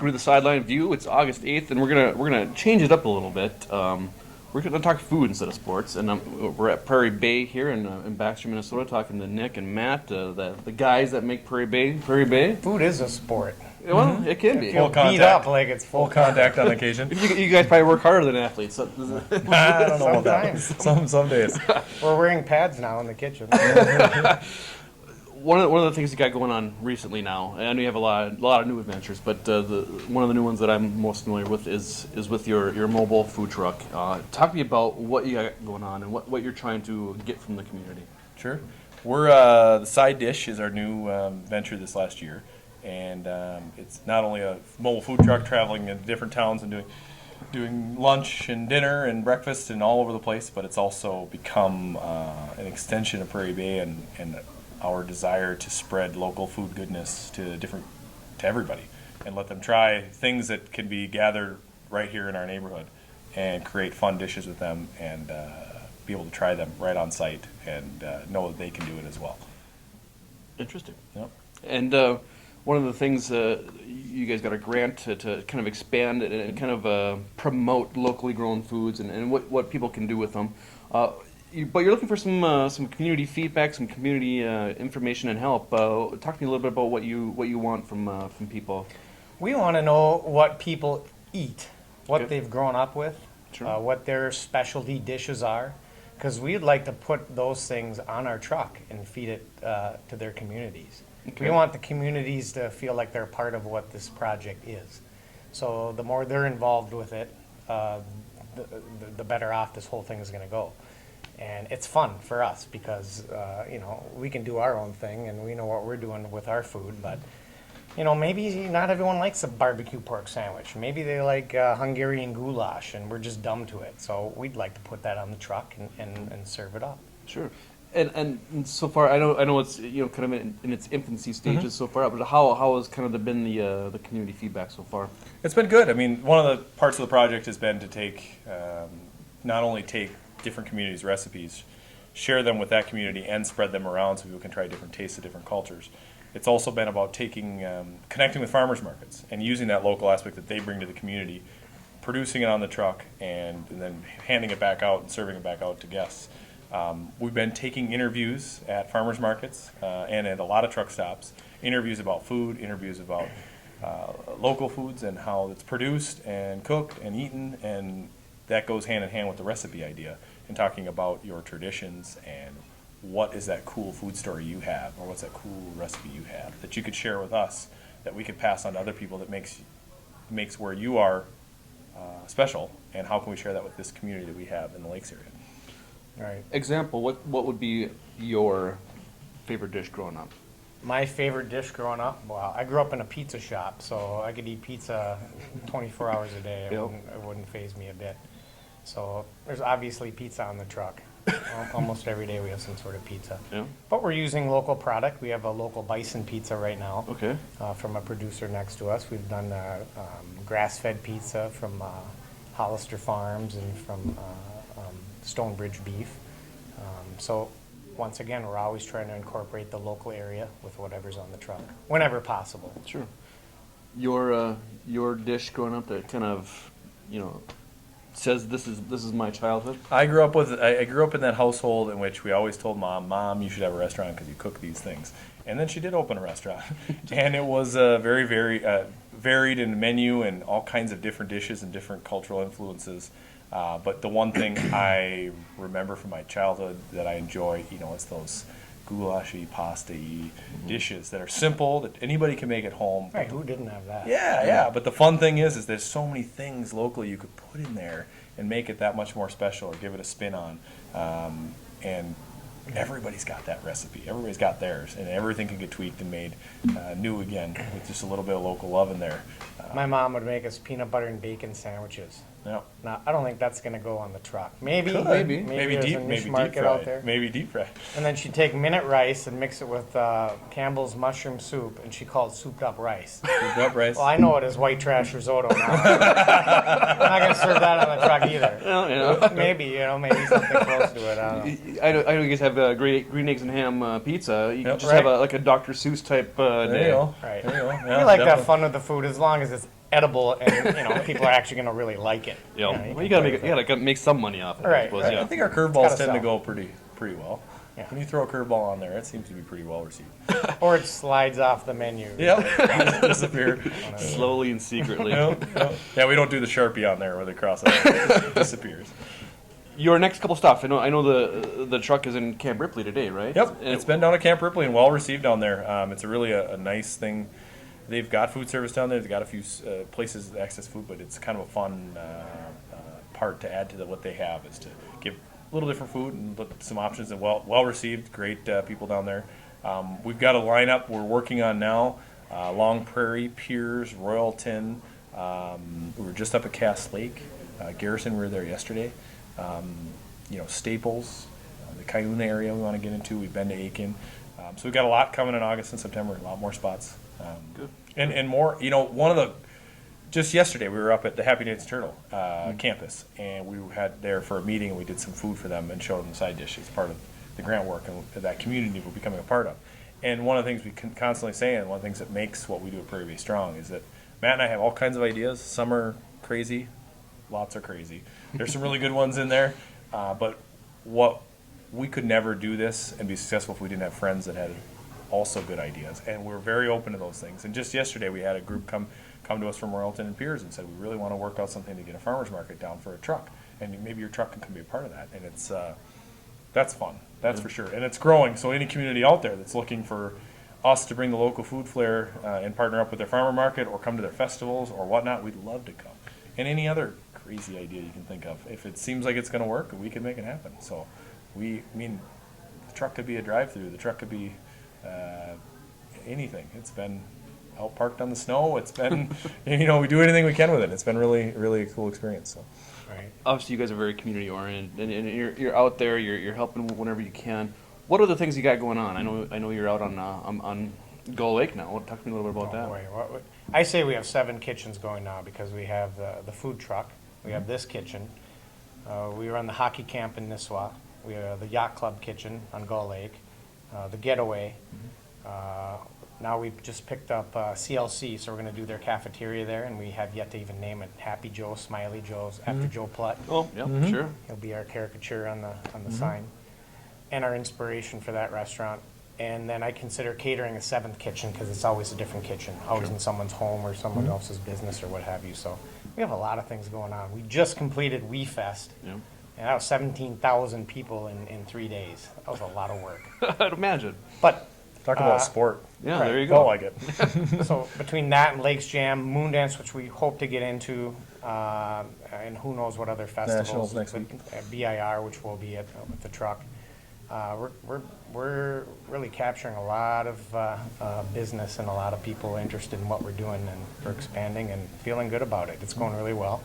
welcome to the Sideline View. It's August 8th, and we're gonna change it up a little bit. We're gonna talk food instead of sports, and we're at Prairie Bay here in Baxter, Minnesota, talking to Nick and Matt, the guys that make Prairie Bay. Prairie Bay. Food is a sport. Well, it can be. You'll beat up like it's Full contact on occasion. You guys probably work harder than athletes. So, I don't know about that. Some days. We're wearing pads now in the kitchen. One of the things you got going on recently now, and I know you have a lot of new adventures, but one of the new ones that I'm most familiar with is with your mobile food truck. Talk to me about what you got going on and what you're trying to get from the community. Sure. We're the Side Dish is our new venture this last year, and it's not only a mobile food truck traveling in different towns and doing lunch and dinner and breakfast and all over the place, but it's also become an extension of Prairie Bay and our desire to spread local food goodness to everybody and let them try things that can be gathered right here in our neighborhood and create fun dishes with them and be able to try them right on site and know that they can do it as well. Interesting. Yep. And one of the things you guys got a grant to kind of expand and kind of promote locally grown foods and what people can do with them. But you're looking for some community feedback, some community information and help. Talk to me a little bit about what you want from people. We want to know what people eat, what they've grown up with, Sure. what their specialty dishes are, because we'd like to put those things on our truck and feed it to their communities. Okay. We want the communities to feel like they're part of what this project is. So the more they're involved with it, the better off this whole thing is going to go. And it's fun for us because, we can do our own thing and we know what we're doing with our food. But, maybe not everyone likes a barbecue pork sandwich. Maybe they like Hungarian goulash and we're just dumb to it. So we'd like to put that on the truck and serve it up. Sure. And so far, I know it's kind of in its infancy stages so far, but how has kind of been the community feedback so far? It's been good. I mean, one of the parts of the project has been to take not only take different communities' recipes, share them with that community, and spread them around so people can try different tastes of different cultures. It's also been about connecting with farmers markets and using that local aspect that they bring to the community, producing it on the truck, and then handing it back out and serving it back out to guests. We've been taking interviews at farmers markets and at a lot of truck stops, interviews about food, interviews about local foods and how it's produced and cooked and eaten, and that goes hand in hand with the recipe idea and talking about your traditions and what is that cool food story you have or what's that cool recipe you have that you could share with us that we could pass on to other people that makes where you are special, and how can we share that with this community that we have in the Lakes area. Right. Example, what would be your favorite dish growing up? My favorite dish growing up, well, I grew up in a pizza shop, so I could eat pizza 24 hours a day. Yep. It wouldn't faze me a bit. So there's obviously pizza on the truck. Almost every day we have some sort of pizza. Yeah. But we're using local product. We have a local bison pizza right now Okay. from a producer next to us. We've done grass-fed pizza from Hollister Farms and from Stonebridge Beef. So once again, we're always trying to incorporate the local area with whatever's on the truck, whenever possible. Sure. Your dish growing up that kind of says this is my childhood. I grew up in that household in which we always told Mom, you should have a restaurant because you cook these things. And then she did open a restaurant, and it was very, very varied in the menu and all kinds of different dishes and different cultural influences. But the one thing I remember from my childhood that I enjoy, is those goulashy, pasta-y dishes that are simple, that anybody can make at home. Right, who didn't have that? Yeah. But the fun thing is there's so many things locally you could put in there and make it that much more special or give it a spin on. And everybody's got that recipe. Everybody's got theirs, and everything can get tweaked and made new again with just a little bit of local love in there. My mom would make us peanut butter and bacon sandwiches. Yeah. Now, I don't think that's going to go on the truck. Maybe Maybe there's deep, a niche maybe deep market out fried. there. Maybe deep fried. And then she'd take minute rice and mix it with Campbell's mushroom soup, and she called it souped up rice. Souped up rice. Well, I know it as white trash risotto now. I'm not going to serve that on the truck either. Well, Maybe something close to it. I don't know. I know you guys have green eggs and ham pizza. You Yep. just have a Dr. Seuss type There day. you go. Right. There you go. We Yeah, like to have definitely. fun with the food as long as it's edible, and people are actually going to really like it. Yeah, You know, well, can you gotta play make with you gotta make some money off it. I Right, suppose, right. yeah. I think our gotta curveballs tend to sell. go pretty well. Yeah. When you throw a curveball on there, it seems to be pretty well received. Or it slides off the menu. Yep, disappear. Slowly and secretly. Yeah, we don't do the Sharpie on there where they cross it. It disappears. Your next couple stops. I know the truck is in Camp Ripley today, right? Yep, And it's been down at Camp Ripley and well received down there. It's really a nice thing. They've got food service down there. They've got a few places to access food, but it's kind of a fun part to add to what they have is to give a little different food and some options. And well received. Great people down there. We've got a lineup we're working on now. Long Prairie, Piers, Royalton. We were just up at Cass Lake. Garrison, we were there yesterday. Staples, the Cuyuna area we want to get into. We've been to Aiken. So we've got a lot coming in August and September, a lot more spots. Good. And more, just yesterday we were up at the Happy Days Turtle campus, and we had there for a meeting, and we did some food for them and showed them the side dish as part of the grant work and that community we're becoming a part of. And one of the things we can constantly say, and one of the things that makes what we do at Prairie Bay strong, is that Matt and I have all kinds of ideas. Some are crazy, lots are crazy. There's some really good ones in there, but we could never do this and be successful if we didn't have friends that had also good ideas, and we're very open to those things. And just yesterday we had a group come to us from Royalton and Piers and said, we really want to work out something to get a farmer's market down for a truck, and maybe your truck can be a part of that. And it's that's fun, that's for sure, and it's growing. So any community out there that's looking for us to bring the local food flair and partner up with their farmer market or come to their festivals or whatnot, we'd love to come. And any other crazy idea you can think of, if it seems like it's going to work, we can make it happen. So the truck could be a drive-through, the truck could be anything. It's been out parked on the snow. It's been, we do anything we can with it. It's been really, really a cool experience. So. Right. Obviously, you guys are very community oriented, and you're out there. You're helping whenever you can. What are the things you got going on? I know you're out on Gull Lake now. Talk to me a little bit about that. Boy, I say we have 7 kitchens going now because we have the food truck. We have this kitchen. We run the hockey camp in Nisswa. We have the yacht club kitchen on Gull Lake. The getaway. Now we've just picked up CLC, so we're going to do their cafeteria there, and we have yet to even name it. Happy Joe, Smiley Joe's, after Joe Plutt. Oh, yeah, sure. He'll be our caricature on the sign, and our inspiration for that restaurant. And then I consider catering a 7th kitchen because it's always a different kitchen, always in someone's home or someone else's business or what have you. So we have a lot of things going on. We just completed We Fest, Yeah. and that was 17,000 people in 3 days. That was a lot of work. I'd imagine. But Talk about sport. Yeah, Right. there you Felt go. like it. so between that and Lakes Jam, Moondance, which we hope to get into, and who knows what other festivals. Nationals next with, week. BIR, which will be at with the truck. We're really capturing a lot of business and a lot of people interested in what we're doing, and we're expanding and feeling good about it. It's going really well.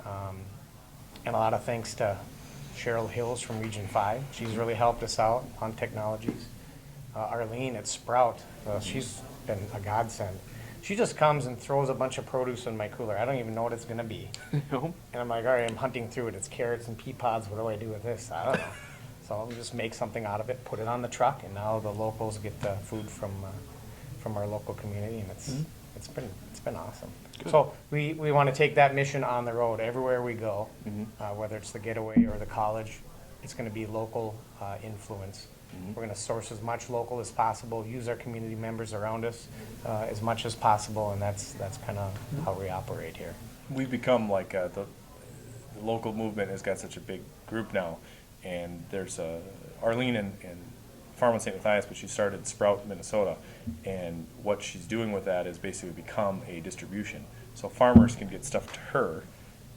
And a lot of thanks to Cheryl Hills from Region 5. She's really helped us out on technologies. Arlene at Sprout, she's been a godsend. She just comes and throws a bunch of produce in my cooler. I don't even know what it's going to be. No. And I'm like, all right, I'm hunting through it. It's carrots and pea pods. What do I do with this? I don't know. So I'll just make something out of it, put it on the truck, and now the locals get the food from our local community, and it's been awesome. Good. So we want to take that mission on the road everywhere we go, whether it's the getaway or the college. It's going to be local influence. We're going to source as much local as possible, use our community members around us as much as possible, and that's kind of how we operate here. We've become like the local movement has got such a big group now, and there's Arlene and Farm on St. Matthias, but she started Sprout, Minnesota, and what she's doing with that is basically become a distribution. So farmers can get stuff to her,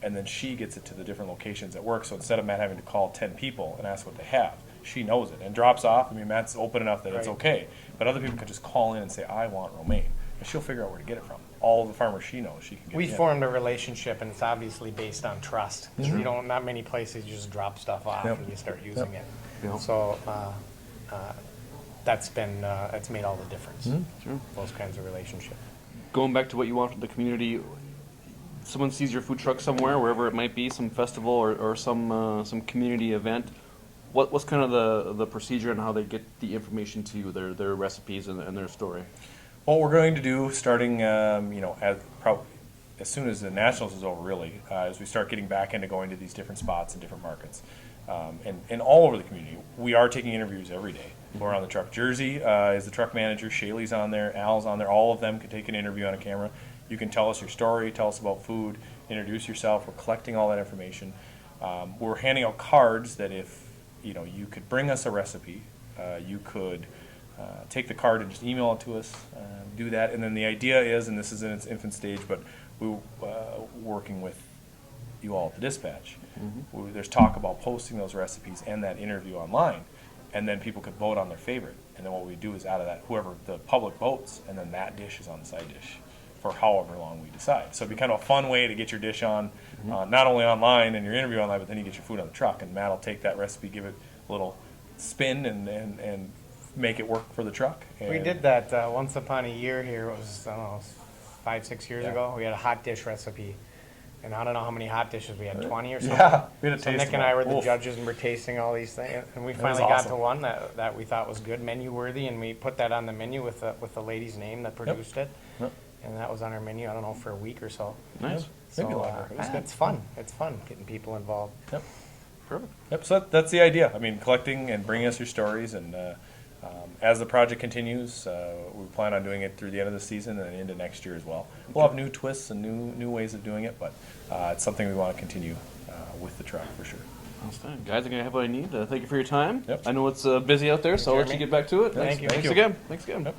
and then she gets it to the different locations at work. So instead of Matt having to call 10 people and ask what they have, she knows it and drops off. I mean, Matt's open enough that it's Right. okay, but other people can just call in and say, I want romaine, and she'll figure out where to get it from. All of the farmers she knows, she can get We it in. formed a relationship, and it's obviously based on trust. You don't, not many places you just drop stuff off Yep. and you start using it. Yep. So that's made all the difference. Sure. Those kinds of relationships. Going back to what you want from the community, someone sees your food truck somewhere, wherever it might be, some festival or some community event. What's kind of the procedure and how they get the information to you, their recipes and their story? What we're going to do, starting, as soon as the Nationals is over, really, as we start getting back into going to these different spots and different markets, and all over the community. We are taking interviews every day. We're on the truck. Jersey is the truck manager. Shaylee's on there. Al's on there. All of them can take an interview on a camera. You can tell us your story, tell us about food, introduce yourself. We're collecting all that information. We're handing out cards that if you could bring us a recipe, you could take the card and just email it to us. Do that, and then the idea is, and this is in its infant stage, but we're working with you all at the dispatch. There's talk about posting those recipes and that interview online, and then people could vote on their favorite. And then what we do is out of that, whoever the public votes, and then that dish is on the side dish for however long we decide. So it'd be kind of a fun way to get your dish on, not only online and your interview online, but then you get your food on the truck. And Matt will take that recipe, give it a little spin, and make it work for the truck. And We did that once upon a year here. It was, I don't know, 5-6 years Yeah. ago. We had a hot dish recipe. And I don't know how many hot dishes we had, 20 or something. Yeah, we had a So taste Nick of and them. I were the Oof. judges, and we're tasting all these things. And we was finally got awesome. to one that we thought was good, menu worthy, and we put that on the menu with the lady's name that produced it. Yep. And that was on our menu, I don't know, for a week or so. Nice. So Maybe longer. It was good. it's fun. It's fun getting people involved. Yep. Perfect. Yep. So that's the idea. I mean, collecting and bringing us your stories, and as the project continues, we plan on doing it through the end of the season and into next year as well. We'll have new twists and new ways of doing it, but it's something we want to continue with the truck for sure. Outstanding. Guys, I'm going to have what I need. Thank you for your time. Yep. I know it's busy out there, so I'll let you Jeremy. get back to it. Thank you. Thanks Thank you. again. Thanks again. Yep.